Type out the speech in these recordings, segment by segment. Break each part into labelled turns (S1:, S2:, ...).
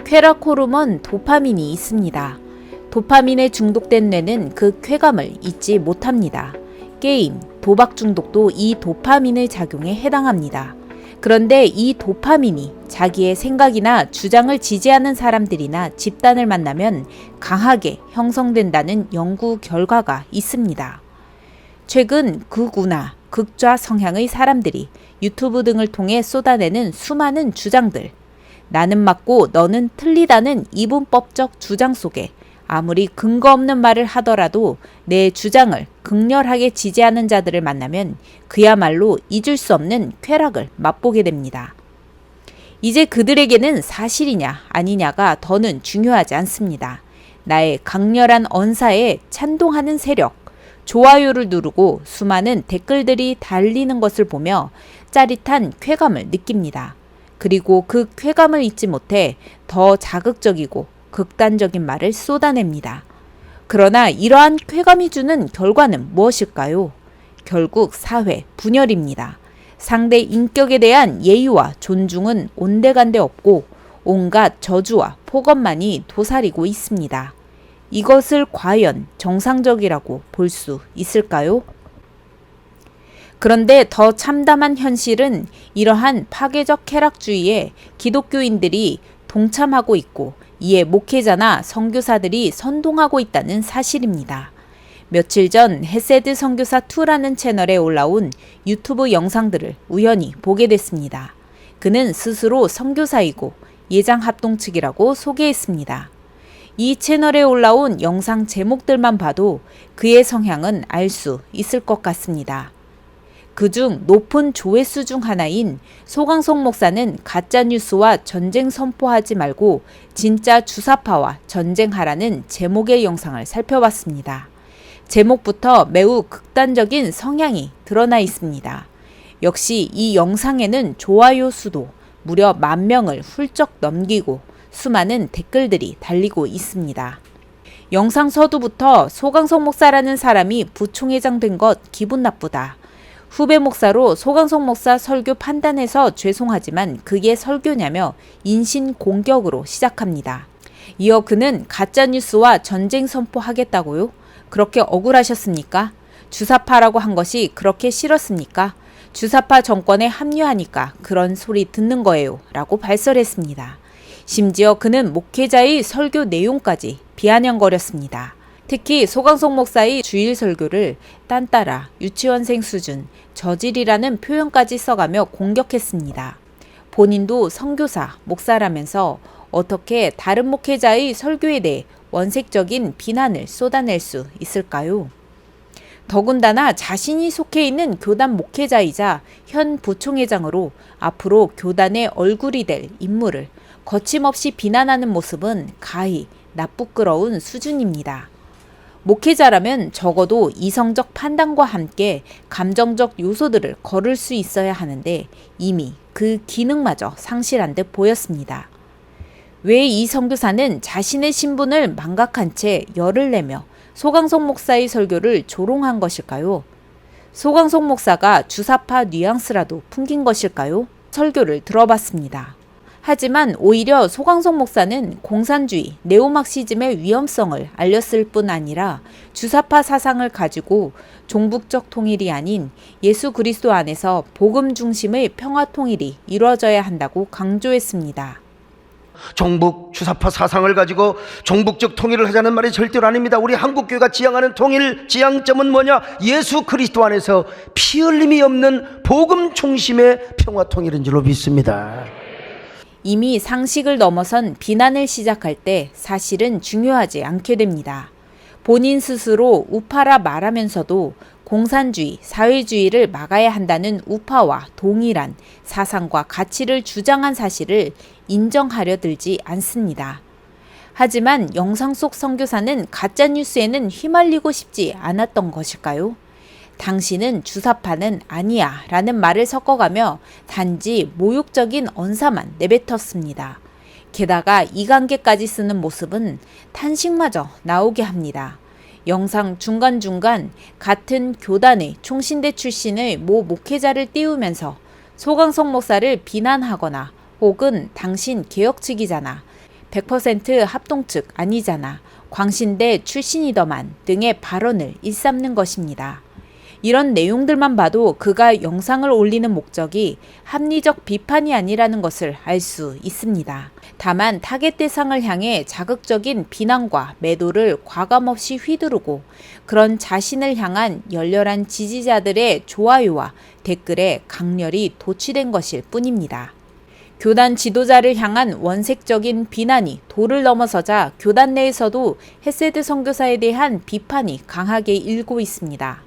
S1: 쾌락 호르몬 도파민이 있습니다. 도파민에 중독된 뇌는 그 쾌감을 잊지 못합니다. 게임, 도박 중독도 이 도파민의 작용에 해당합니다. 그런데 이 도파민이 자기의 생각이나 주장을 지지하는 사람들이나 집단을 만나면 강하게 형성된다는 연구 결과가 있습니다. 최근 극우나 극좌 성향의 사람들이 유튜브 등을 통해 쏟아내는 수많은 주장들, 나는 맞고 너는 틀리다는 이분법적 주장 속에 아무리 근거 없는 말을 하더라도 내 주장을 극렬하게 지지하는 자들을 만나면 그야말로 잊을 수 없는 쾌락을 맛보게 됩니다. 이제 그들에게는 사실이냐 아니냐가 더는 중요하지 않습니다. 나의 강렬한 언사에 찬동하는 세력, 좋아요를 누르고 수많은 댓글들이 달리는 것을 보며 짜릿한 쾌감을 느낍니다. 그리고 그 쾌감을 잊지 못해 더 자극적이고 극단적인 말을 쏟아냅니다. 그러나 이러한 쾌감이 주는 결과는 무엇일까요? 결국 사회 분열입니다. 상대 인격에 대한 예의와 존중은 온데간데 없고 온갖 저주와 폭언만이 도사리고 있습니다. 이것을 과연 정상적이라고 볼 수 있을까요? 그런데 더 참담한 현실은 이러한 파괴적 쾌락주의에 기독교인들이 동참하고 있고 이에 목회자나 선교사들이 선동하고 있다는 사실입니다. 며칠 전 헤세드 선교사2라는 채널에 올라온 유튜브 영상들을 우연히 보게 됐습니다. 그는 스스로 선교사이고 예장합동 측이라고 소개했습니다. 이 채널에 올라온 영상 제목들만 봐도 그의 성향은 알 수 있을 것 같습니다. 그중 높은 조회수 중 하나인 소강석 목사는 가짜뉴스와 전쟁 선포하지 말고 진짜 주사파와 전쟁하라는 제목의 영상을 살펴봤습니다. 제목부터 매우 극단적인 성향이 드러나 있습니다. 역시 이 영상에는 좋아요 수도 무려 10,000명을 훌쩍 넘기고 수많은 댓글들이 달리고 있습니다. 영상 서두부터 소강석 목사라는 사람이 부총회장 된 것 기분 나쁘다. 후배 목사로 소강석 목사 설교 판단해서 죄송하지만 그게 설교냐며 인신 공격으로 시작합니다. 이어 그는 가짜뉴스와 전쟁 선포하겠다고요? 그렇게 억울하셨습니까? 주사파라고 한 것이 그렇게 싫었습니까? 주사파 정권에 합류하니까 그런 소리 듣는 거예요. 라고 발설했습니다. 심지어 그는 목회자의 설교 내용까지 비아냥거렸습니다. 특히 소강석 목사의 주일 설교를 딴따라, 유치원생 수준, 저질이라는 표현까지 써가며 공격했습니다. 본인도 선교사, 목사라면서 어떻게 다른 목회자의 설교에 대해 원색적인 비난을 쏟아낼 수 있을까요? 더군다나 자신이 속해 있는 교단 목회자이자 현 부총회장으로 앞으로 교단의 얼굴이 될 인물을 거침없이 비난하는 모습은 가히 나쁘끄러운 수준입니다. 목회자라면 적어도 이성적 판단과 함께 감정적 요소들을 거를 수 있어야 하는데 이미 그 기능마저 상실한 듯 보였습니다. 왜 이 선교사는 자신의 신분을 망각한 채 열을 내며 소강석 목사의 설교를 조롱한 것일까요? 소강석 목사가 주사파 뉘앙스라도 풍긴 것일까요? 설교를 들어봤습니다. 하지만 오히려 소강석 목사는 공산주의, 네오막시즘의 위험성을 알렸을 뿐 아니라 주사파 사상을 가지고 종북적 통일이 아닌 예수 그리스도 안에서 복음 중심의 평화 통일이 이루어져야 한다고 강조했습니다.
S2: 종북 주사파 사상을 가지고 종북적 통일을 하자는 말이 절대로 아닙니다. 우리 한국교회가 지향하는 통일 지향점은 뭐냐? 예수 그리스도 안에서 피 흘림이 없는 복음 중심의 평화 통일인 줄로 믿습니다.
S1: 이미 상식을 넘어선 비난을 시작할 때 사실은 중요하지 않게 됩니다. 본인 스스로 우파라 말하면서도 공산주의, 사회주의를 막아야 한다는 우파와 동일한 사상과 가치를 주장한 사실을 인정하려 들지 않습니다. 하지만 영상 속 선교사는 가짜뉴스에는 휘말리고 싶지 않았던 것일까요? 당신은 주사파는 아니야 라는 말을 섞어가며 단지 모욕적인 언사만 내뱉었습니다. 게다가 이관계까지 쓰는 모습은 탄식마저 나오게 합니다. 영상 중간중간 같은 교단의 총신대 출신의 모 목회자를 띄우면서 소강석 목사를 비난하거나 혹은 당신 개혁 측이잖아, 100% 합동 측 아니잖아, 광신대 출신이더만 등의 발언을 일삼는 것입니다. 이런 내용들만 봐도 그가 영상을 올리는 목적이 합리적 비판이 아니라는 것을 알 수 있습니다. 다만 타겟 대상을 향해 자극적인 비난과 매도를 과감없이 휘두르고 그런 자신을 향한 열렬한 지지자들의 좋아요와 댓글에 강렬히 도취된 것일 뿐입니다. 교단 지도자를 향한 원색적인 비난이 도를 넘어서자 교단 내에서도 헤세드 선교사에 대한 비판이 강하게 일고 있습니다.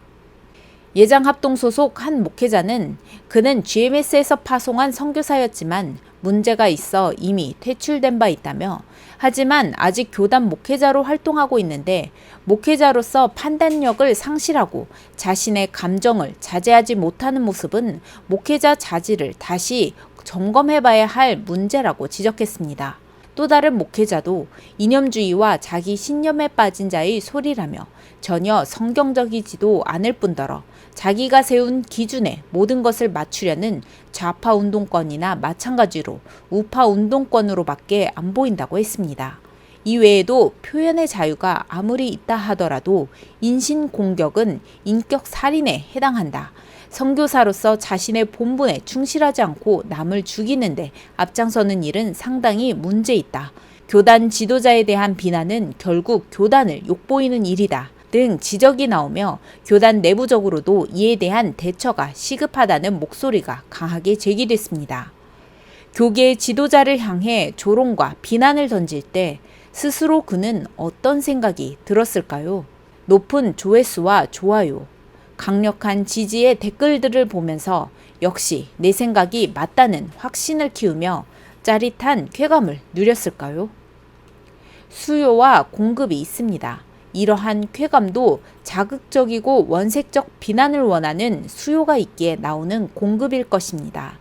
S1: 예장합동 소속 한 목회자는 그는 GMS에서 파송한 선교사였지만 문제가 있어 이미 퇴출된 바 있다며, 하지만 아직 교단 목회자로 활동하고 있는데 목회자로서 판단력을 상실하고 자신의 감정을 자제하지 못하는 모습은 목회자 자질을 다시 점검해봐야 할 문제라고 지적했습니다. 또 다른 목회자도 이념주의와 자기 신념에 빠진 자의 소리라며 전혀 성경적이지도 않을 뿐더러 자기가 세운 기준에 모든 것을 맞추려는 좌파 운동권이나 마찬가지로 우파 운동권으로밖에 안 보인다고 했습니다. 이외에도 표현의 자유가 아무리 있다 하더라도 인신공격은 인격 살인에 해당한다. 선교사로서 자신의 본분에 충실하지 않고 남을 죽이는데 앞장서는 일은 상당히 문제 있다. 교단 지도자에 대한 비난은 결국 교단을 욕보이는 일이다. 등 지적이 나오며 교단 내부적으로도 이에 대한 대처가 시급하다는 목소리가 강하게 제기됐습니다. 교계의 지도자를 향해 조롱과 비난을 던질 때 스스로 그는 어떤 생각이 들었을까요? 높은 조회수와 좋아요, 강력한 지지의 댓글들을 보면서 역시 내 생각이 맞다는 확신을 키우며 짜릿한 쾌감을 누렸을까요? 수요와 공급이 있습니다. 이러한 쾌감도 자극적이고 원색적 비난을 원하는 수요가 있기에 나오는 공급일 것입니다.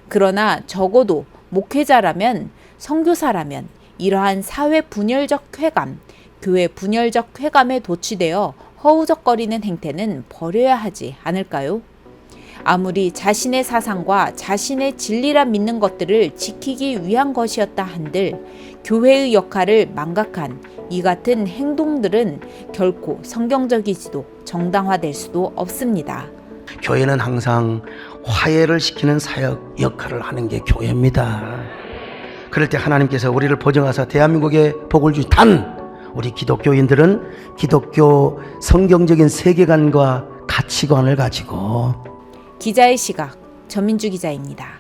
S1: 그러나 적어도 목회자라면, 선교사라면 이러한 사회 분열적 쾌감, 교회 분열적 쾌감에 도취되어 허우적거리는 행태는 버려야 하지 않을까요? 아무리 자신의 사상과 자신의 진리라 믿는 것들을 지키기 위한 것이었다 한들 교회의 역할을 망각한 이 같은 행동들은 결코 성경적이지도 정당화될 수도 없습니다.
S2: 교회는 항상 화해를 시키는 사역 역할을 하는 게 교회입니다. 그럴 때 하나님께서 우리를 보정하사 대한민국에 복을 주신 단 우리 기독교인들은 기독교 성경적인 세계관과 가치관을 가지고.
S1: 기자의 시각, 전민주 기자입니다.